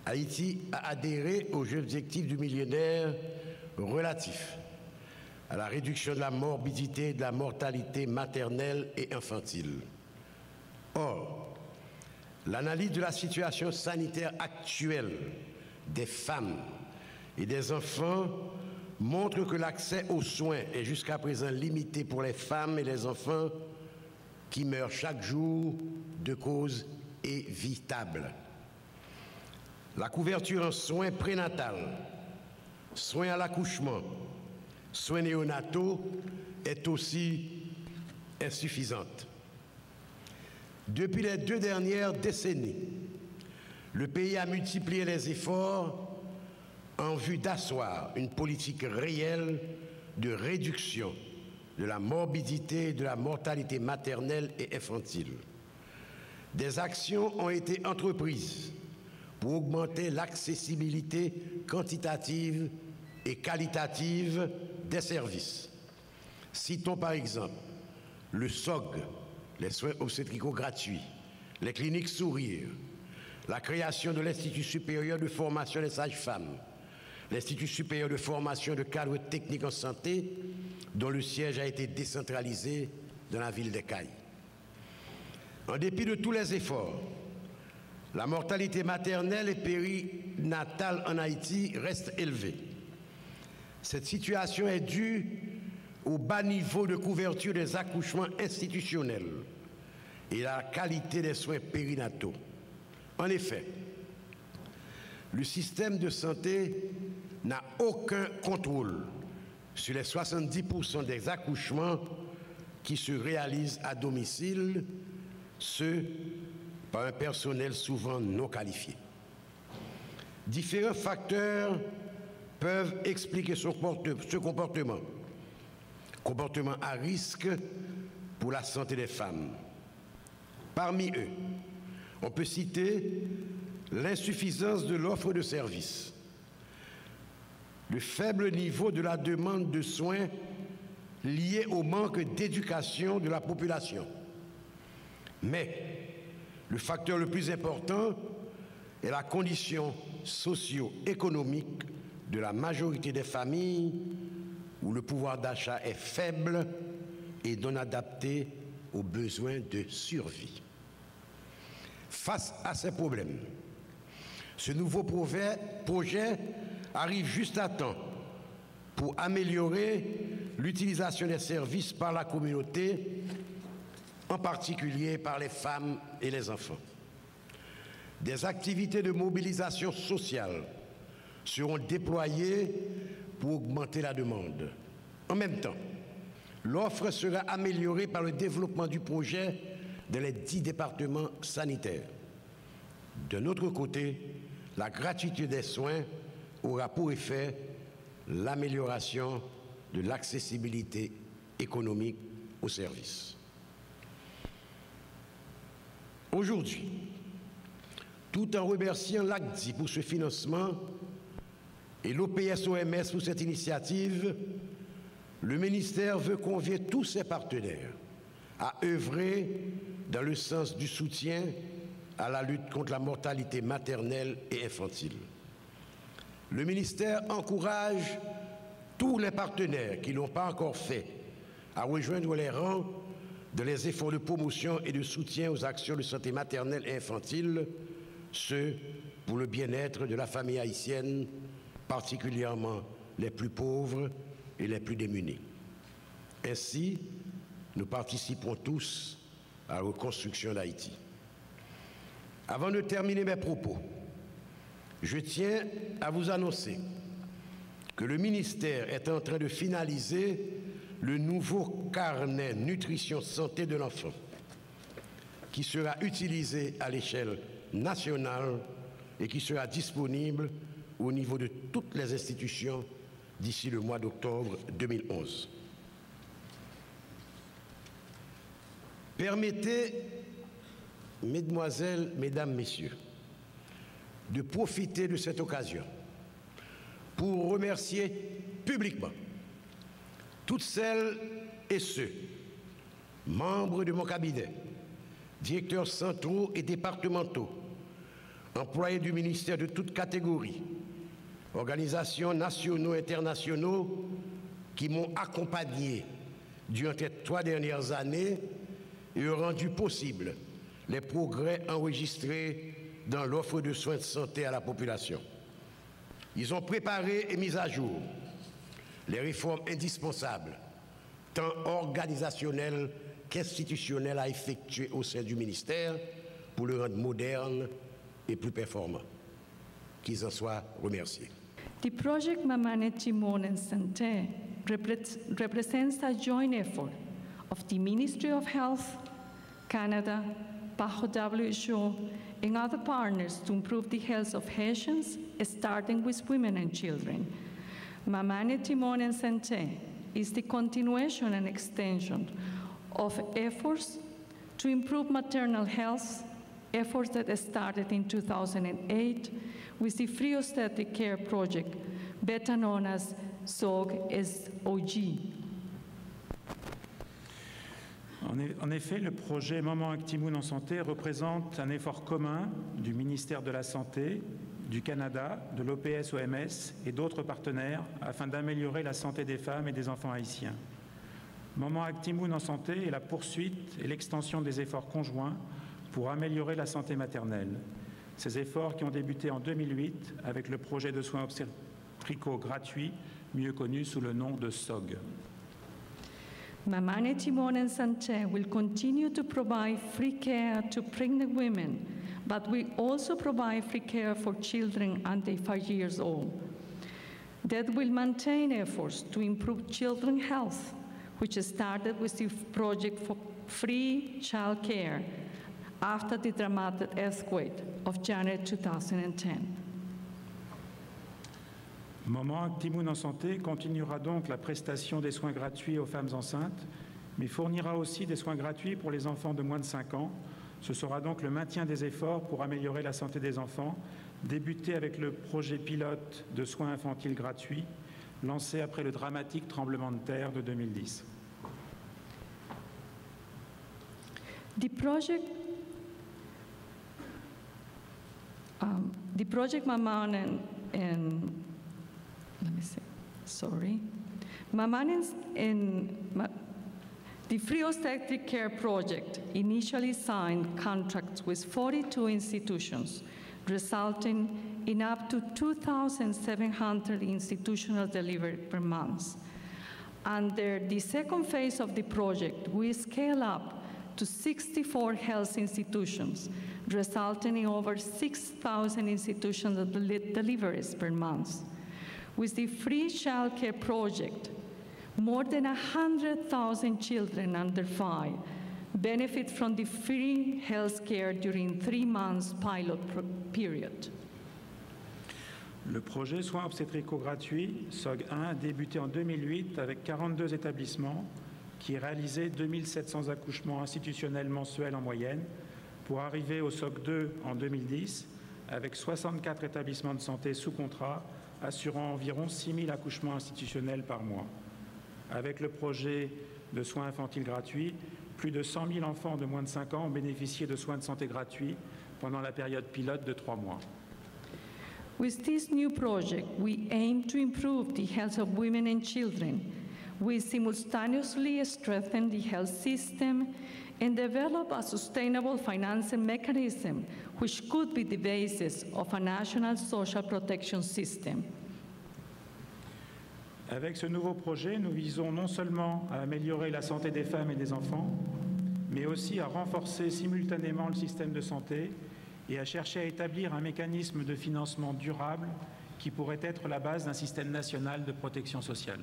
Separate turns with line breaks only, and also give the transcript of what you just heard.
Haïti a adhéré aux objectifs du millénaire relatifs à la réduction de la morbidité et de la mortalité maternelle et infantile. Or, l'analyse de la situation sanitaire actuelle des femmes et des enfants montre que l'accès aux soins est jusqu'à présent limité pour les femmes et les enfants qui meurent chaque jour de causes évitables. La couverture en soins prénatals, soins à l'accouchement, soins néonataux est aussi insuffisante. Depuis les 2 dernières décennies, le pays a multiplié les efforts en vue d'asseoir une politique réelle de réduction de la morbidité et de la mortalité maternelle et infantile. Des actions ont été entreprises pour augmenter l'accessibilité quantitative et qualitative des services. Citons par exemple le SOG, les soins obstétricaux gratuits, les cliniques Sourire, la création de l'Institut supérieur de formation des sages-femmes, l'Institut supérieur de formation de cadres techniques en santé, dont le siège a été décentralisé dans la ville d'Écailles. En dépit de tous les efforts, la mortalité maternelle et périnatale en Haïti reste élevée. Cette situation est due au bas niveau de couverture des accouchements institutionnels et à la qualité des soins périnataux. En effet, le système de santé n'a aucun contrôle sur les 70% des accouchements qui se réalisent à domicile, ce par un personnel souvent non qualifié. Différents facteurs peuvent expliquer ce comportement à risque pour la santé des femmes. Parmi eux, on peut citer l'insuffisance de l'offre de services, le faible niveau de la demande de soins lié au manque d'éducation de la population. Mais le facteur le plus important est la condition socio-économique de la majorité des familles où le pouvoir d'achat est faible et non adapté aux besoins de survie. Face à ces problèmes, ce nouveau projet arrive juste à temps pour améliorer l'utilisation des services par la communauté, en particulier par les femmes et les enfants. Des activités de mobilisation sociale seront déployées pour augmenter la demande. En même temps, l'offre sera améliorée par le développement du projet dans les 10 départements sanitaires. D'un autre côté, la gratuité des soins aura pour effet l'amélioration de l'accessibilité économique aux services. Aujourd'hui, tout en remerciant l'ACDI pour ce financement et l'OPS-OMS pour cette initiative, le ministère veut convier tous ses partenaires à œuvrer dans le sens du soutien à la lutte contre la mortalité maternelle et infantile. Le ministère encourage tous les partenaires qui n'ont pas encore fait à rejoindre les rangs dans les efforts de promotion et de soutien aux actions de santé maternelle et infantile, ce pour le bien-être de la famille haïtienne, particulièrement les plus pauvres et les plus démunis. Ainsi, nous participerons tous à la reconstruction d'Haïti. Avant de terminer mes propos, je tiens à vous annoncer que le ministère est en train de finaliser le nouveau carnet nutrition santé de l'enfant qui sera utilisé à l'échelle nationale et qui sera disponible au niveau de toutes les institutions d'ici le mois d'octobre 2011. Permettez, mesdemoiselles, mesdames, messieurs, de profiter de cette occasion pour remercier publiquement toutes celles et ceux, membres de mon cabinet, directeurs centraux et départementaux, employés du ministère de toutes catégories, organisations nationaux et internationaux qui m'ont accompagné durant ces 3 dernières années et ont rendu possible les progrès enregistrés dans l'offre de soins de santé à la population. Ils ont préparé et mis à jour les réformes indispensables, tant organisationnelles qu'institutionnelles, à effectuer au sein du ministère pour le rendre moderne et plus performant. Qu'ils en soient remerciés.
The project Mamane Timon and Santé represents a joint effort of the Ministry of Health, Canada, PAHO WHO, and other partners to improve the health of Haitians, starting with women and children. Mamane Timon and Santé is the continuation and extension of efforts to improve maternal health, efforts that started in 2008 with the Free Obstetric Care Project, better known as SOG.
En effet, le projet Maman Actimoun en santé représente un effort commun du ministère de la Santé, du Canada, de l'OPS-OMS et d'autres partenaires afin d'améliorer la santé des femmes et des enfants haïtiens. Maman Actimoun en santé est la poursuite et l'extension des efforts conjoints pour améliorer la santé maternelle. Ces efforts qui ont débuté en 2008 avec le projet de soins obstétricaux gratuits, mieux connu sous le nom de SOG.
Mamane Timon and Santé will continue to provide free care to pregnant women, but we also provide free care for children under 5 years old. That will maintain efforts to improve children's health, which started with the project for free child care after the dramatic earthquake of January 2010.
Maman Actimoun en santé continuera donc la prestation des soins gratuits aux femmes enceintes, mais fournira aussi des soins gratuits pour les enfants de moins de 5 ans. Ce sera donc le maintien des efforts pour améliorer la santé des enfants, débuté avec le projet pilote de soins infantiles gratuits, lancé après le dramatique tremblement de terre de 2010.
The project Maman the Free Obstetric Care Project initially signed contracts with 42 institutions, resulting in up to 2,700 institutional delivery per month. Under the second phase of the project, we scale up to 64 health institutions, resulting in over 6,000 institutional deliveries per month. With the Free Child Care Project, more than 100,000 children under 5 benefit from the free health care during 3 months pilot period.
Le projet Soins obstétricaux gratuits, SOG1, a débuté en 2008 avec 42 établissements qui réalisaient 2700 accouchements institutionnels mensuels en moyenne, pour arriver au SOG2 en 2010 avec 64 établissements de santé sous contrat assurant environ 6000 accouchements institutionnels par mois. Avec le projet de soins infantiles gratuits, plus de 100 000 enfants de moins de 5 ans ont bénéficié de soins de santé gratuits pendant la période pilote de 3 mois.
With this new project, we aim to improve the health of women and children. We simultaneously strengthen the health system and develop a sustainable financing mechanism which could be the basis of a national social protection system.
Avec ce nouveau projet, nous visons non seulement à améliorer la santé des femmes et des enfants, mais aussi à renforcer simultanément le système de santé et à chercher à établir un mécanisme de financement durable qui pourrait être la base d'un système national de protection sociale.